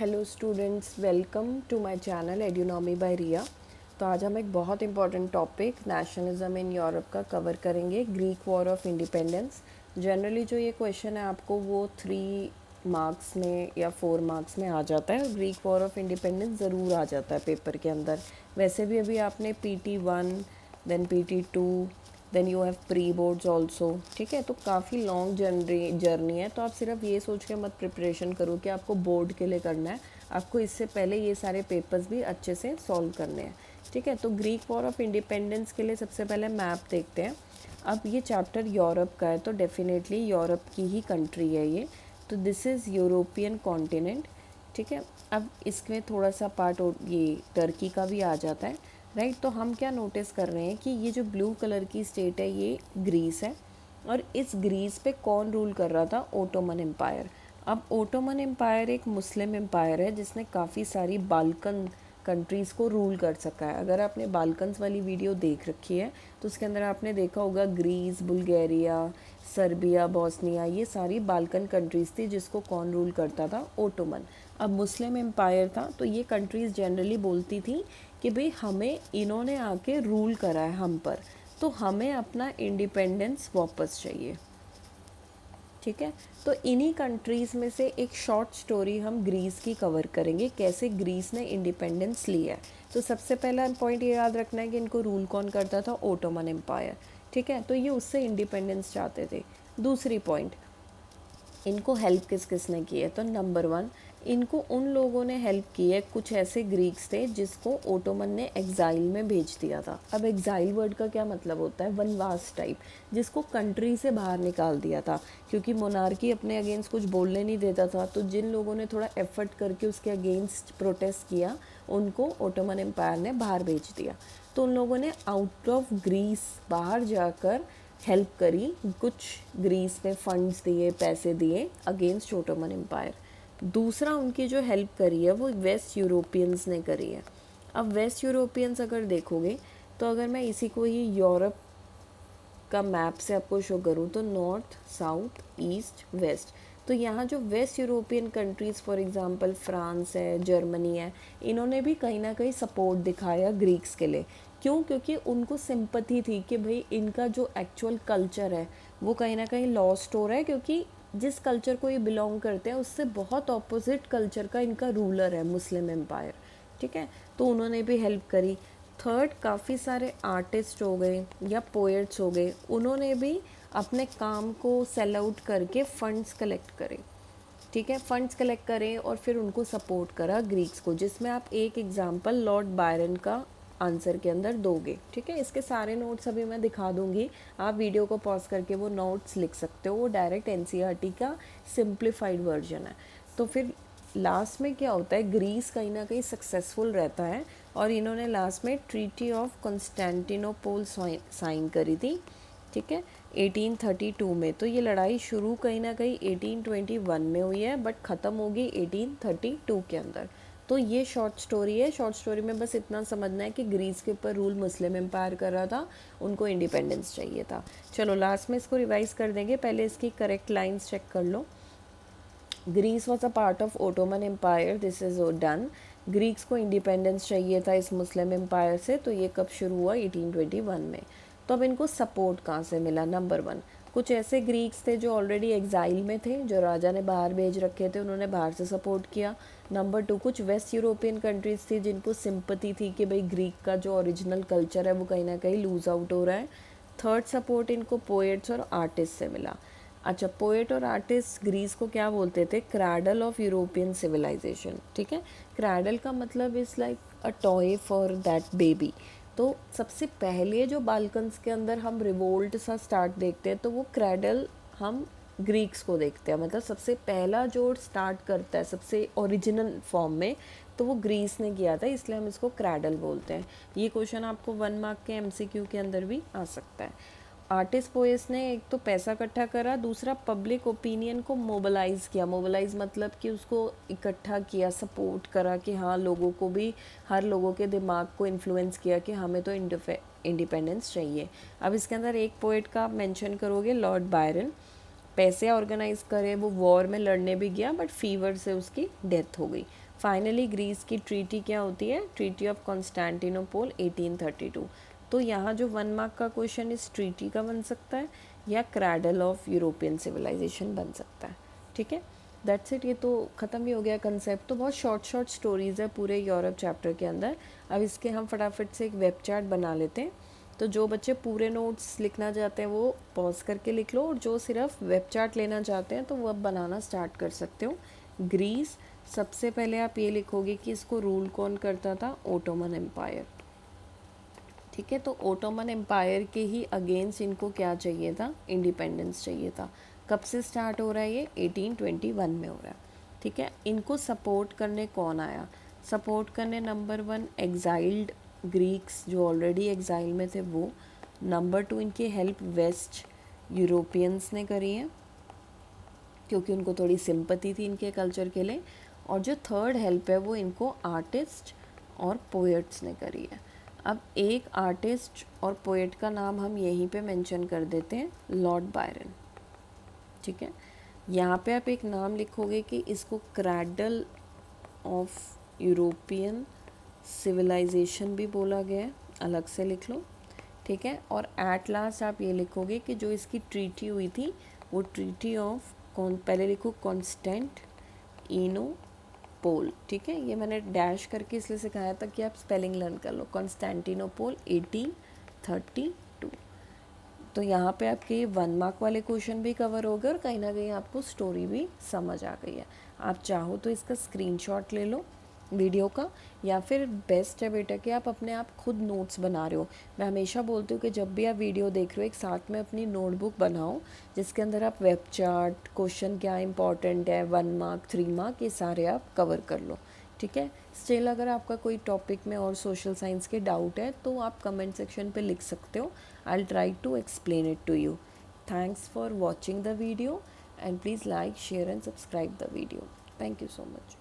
Hello students, welcome to my channel Edunomy by Riya. तो आज हम एक बहुत important topic nationalism in Europe का कवर करेंगे, Greek war of independence. Generally जो ये क्वेश्चन है आपको वो 3 मार्क्स में या 4 मार्क्स में आ जाता है। ग्रीक वॉर ऑफ इंडिपेंडेंस ज़रूर आ जाता है पेपर के अंदर। वैसे भी अभी आपने PT1 then PT2 then you have pre boards also, ठीक है। तो काफ़ी लॉन्ग जर्नी है, तो आप सिर्फ ये सोच के मत प्रिपरेशन करो कि आपको बोर्ड के लिए करना है। आपको इससे पहले ये सारे पेपर्स भी अच्छे से सॉल्व करने हैं, ठीक है। तो ग्रीक वॉर ऑफ इंडिपेंडेंस के लिए सबसे पहले मैप देखते हैं। अब ये चैप्टर यूरोप का है, तो डेफिनेटली यूरोप की ही कंट्री है ये। तो दिस इज़ यूरोपियन कॉन्टिनेंट, ठीक है। अब इसमें थोड़ा सा पार्ट ये टर्की का भी आ जाता है, राइट। तो हम क्या नोटिस कर रहे हैं कि ये जो ब्लू कलर की स्टेट है ये ग्रीस है, और इस ग्रीस पे कौन रूल कर रहा था? Ottoman empire. अब ओटोमन एम्पायर एक मुस्लिम एम्पायर है जिसने काफ़ी सारी बाल्कन कंट्रीज़ को रूल कर सका है। अगर आपने बाल्कन्स वाली वीडियो देख रखी है तो उसके अंदर आपने देखा होगा ग्रीस, बुल्गारिया, सर्बिया, बॉस्निया, ये सारी बाल्कन कंट्रीज़ थी जिसको कौन रूल करता था? ओटोमन। अब मुस्लिम एम्पायर था तो ये कंट्रीज़ जनरली बोलती थी कि भाई हमें इन्होंने आके रूल करा है हम पर, तो हमें अपना इंडिपेंडेंस वापस चाहिए, ठीक है। तो इन्हीं कंट्रीज़ में से एक शॉर्ट स्टोरी हम ग्रीस की कवर करेंगे, कैसे ग्रीस ने इंडिपेंडेंस लिया है। तो सबसे पहला पॉइंट ये याद रखना है कि इनको रूल कौन करता था? ओटोमन एम्पायर, ठीक है। तो ये उससे इंडिपेंडेंस चाहते थे। दूसरी पॉइंट, इनको हेल्प किस किस ने की है? तो नंबर 1, इनको उन लोगों ने हेल्प की है, कुछ ऐसे ग्रीक्स थे जिसको ओटोमन ने एग्जाइल में भेज दिया था। अब एग्जाइल वर्ड का क्या मतलब होता है? वनवास टाइप, जिसको कंट्री से बाहर निकाल दिया था क्योंकि मोनार्की अपने अगेंस्ट कुछ बोलने नहीं देता था। तो जिन लोगों ने थोड़ा एफर्ट करके उसके अगेंस्ट प्रोटेस्ट किया उनको ओटोमन एम्पायर ने बाहर भेज दिया। तो उन लोगों ने आउट ऑफ ग्रीस बाहर जाकर हेल्प करी, कुछ ग्रीस में फंड्स दिए, पैसे दिए अगेंस्ट ओटोमन एम्पायर। दूसरा उनकी जो हेल्प करी है वो वेस्ट यूरोपियंस ने करी है। अब वेस्ट यूरोपियंस अगर देखोगे तो अगर मैं इसी को ही यूरोप का मैप से आपको शो करूँ तो नॉर्थ, साउथ, ईस्ट, वेस्ट, तो यहाँ जो waste European countries for example France है, जर्मनी है, इन्होंने भी कहीं ना कहीं सपोर्ट दिखाया ग्रीक्स के लिए। क्यों? क्योंकि उनको सिंपथी थी कि भाई इनका जो एक्चुअल कल्चर है वो कहीं ना कहीं लॉस्ट हो रहा है, क्योंकि जिस कल्चर को ये बिलोंग करते हैं उससे बहुत ऑपोजिट कल्चर का इनका रूलर है मुस्लिम एम्पायर, ठीक है। तो उन्होंने भी हेल्प करी। थर्ड, काफ़ी सारे आर्टिस्ट हो गए या पोएट्स हो गए, उन्होंने भी अपने काम को सेल आउट करके फंड्स कलेक्ट करे, ठीक है। फंड्स कलेक्ट करें और फिर उनको सपोर्ट करा ग्रीक्स को, जिसमें आप एक एग्जांपल लॉर्ड बायरन का आंसर के अंदर दोगे, ठीक है। इसके सारे नोट्स अभी मैं दिखा दूंगी, आप वीडियो को पॉज करके वो नोट्स लिख सकते हो। वो डायरेक्ट NCERT का सिंप्लीफाइड वर्जन है। तो फिर लास्ट में क्या होता है, ग्रीस कहीं ना कहीं सक्सेसफुल रहता है और इन्होंने लास्ट में ट्रीटी ऑफ कॉन्स्टेंटिनोपल साइन करी थी, ठीक है, 1832 में। तो ये लड़ाई शुरू कहीं ना कहीं 1821 में हुई है बट ख़त्म होगी 1832 के अंदर। तो ये शॉर्ट स्टोरी है। शॉर्ट स्टोरी में बस इतना समझना है कि ग्रीस के ऊपर रूल मुस्लिम एम्पायर कर रहा था, उनको इंडिपेंडेंस चाहिए था। चलो लास्ट में इसको रिवाइज कर देंगे, पहले इसकी करेक्ट लाइंस चेक कर लो। Greece was a part of Ottoman empire, this is done. Greeks को इंडिपेंडेंस चाहिए था इस मुस्लिम एम्पायर से, तो ये कब शुरू हुआ? 1821 में। तो अब इनको सपोर्ट कहाँ से मिला? नंबर 1, कुछ ऐसे ग्रीक्स थे जो ऑलरेडी एग्जाइल में थे, जो राजा ने बाहर भेज रखे थे, उन्होंने बाहर से सपोर्ट किया। नंबर 2, कुछ वेस्ट यूरोपियन कंट्रीज़ थी जिनको सिंपथी थी कि भाई ग्रीक का जो ओरिजिनल कल्चर है वो कहीं ना कहीं लूज आउट हो रहा है। थर्ड सपोर्ट इनको पोएट्स और आर्टिस्ट से मिला। अच्छा, पोएट और आर्टिस्ट ग्रीस को क्या बोलते थे? क्रैडल ऑफ यूरोपियन सिविलाइजेशन, ठीक है। क्रैडल का मतलब is like a toy for that baby. तो सबसे पहले जो बाल्कन्स के अंदर हम रिवोल्ट सा स्टार्ट देखते हैं तो वो क्रैडल हम ग्रीक्स को देखते हैं, मतलब सबसे पहला जो स्टार्ट करता है सबसे ओरिजिनल फॉर्म में, तो वो ग्रीस ने किया था, इसलिए हम इसको क्रैडल बोलते हैं। ये क्वेश्चन आपको 1 मार्क के MCQ के अंदर भी आ सकता है। आर्टिस्ट पोएट्स ने एक तो पैसा इकट्ठा करा, दूसरा पब्लिक ओपिनियन को मोबिलाइज़ किया। मोबिलाइज़ मतलब कि उसको इकट्ठा किया, सपोर्ट करा कि हाँ लोगों को भी, हर लोगों के दिमाग को इन्फ्लुएंस किया कि हमें तो इंडिपेंडेंस चाहिए। अब इसके अंदर एक पोएट का आप मेंशन करोगे, लॉर्ड बायरन। पैसे ऑर्गेनाइज करे, वो वॉर में लड़ने भी गया बट फीवर से उसकी डेथ हो गई। फाइनली ग्रीस की ट्रीटी क्या होती है, ट्रीटी ऑफ कॉन्स्टेंटिनोपल 1832। तो यहाँ जो 1 मार्क का क्वेश्चन इस ट्रीटी का बन सकता है या क्रैडल ऑफ यूरोपियन सिविलाइजेशन बन सकता है। ठीक है, दैट्स इट। ये तो ख़त्म ही हो गया कंसेप्ट। तो बहुत शॉर्ट स्टोरीज़ है पूरे यूरोप चैप्टर के अंदर। अब इसके हम फटाफट से एक वेब चार्ट बना लेते हैं। तो जो बच्चे पूरे नोट्स लिखना चाहते हैं वो पॉज करके लिख लो, और जो सिर्फ वेब चार्ट लेना चाहते हैं तो वो अब बनाना स्टार्ट कर सकते हो। ग्रीस, सबसे पहले आप ये लिखोगे कि इसको रूल कौन करता था, ओटोमन एम्पायर। ठीक है, तो ओटोमन एम्पायर के ही अगेंस्ट इनको क्या चाहिए था, इंडिपेंडेंस चाहिए था। कब से स्टार्ट हो रहा है ये, 1821 में हो रहा है। ठीक है, इनको सपोर्ट करने कौन आया, सपोर्ट करने नंबर 1 एग्जाइल्ड ग्रीक्स जो ऑलरेडी एग्जाइल में थे वो, नंबर 2 इनकी हेल्प वेस्ट यूरोपियंस ने करी है क्योंकि उनको थोड़ी सिंपैथी थी इनके कल्चर के लिए, और जो थर्ड हेल्प है वो इनको आर्टिस्ट और पोएट्स ने करी है। अब एक आर्टिस्ट और पोएट का नाम हम यहीं पे मेंशन कर देते हैं, लॉर्ड बायरन। ठीक है, यहाँ पे आप एक नाम लिखोगे कि इसको क्रैडल ऑफ यूरोपियन सिविलाइजेशन भी बोला गया है, अलग से लिख लो। ठीक है, और एट लास्ट आप ये लिखोगे कि जो इसकी ट्रीटी हुई थी वो ट्रीटी ऑफ पहले लिखो कॉन्स्टेंट इनो पोल। ठीक है, ये मैंने डैश करके इसलिए सिखाया था कि आप स्पेलिंग लर्न कर लो, कॉन्स्टेंटिनोपोल 1832। तो यहाँ पे आपके 1 मार्क वाले क्वेश्चन भी कवर हो गए और कहीं ना कहीं आपको स्टोरी भी समझ आ गई है। आप चाहो तो इसका स्क्रीनशॉट ले लो वीडियो का, या फिर बेस्ट है बेटा कि आप अपने आप खुद नोट्स बना रहे हो। मैं हमेशा बोलती हूँ कि जब भी आप वीडियो देख रहे हो एक साथ में अपनी नोटबुक बनाओ जिसके अंदर आप वेब चार्ट, क्वेश्चन क्या इंपॉर्टेंट है, 1 मार्क 3 मार्क ये सारे आप कवर कर लो। ठीक है, स्टिल अगर आपका कोई टॉपिक में और सोशल साइंस के डाउट है तो आप कमेंट सेक्शन पे लिख सकते हो। I will try to explain it to you. Thanks for watching the video and please like, share and subscribe the video. Thank you so much.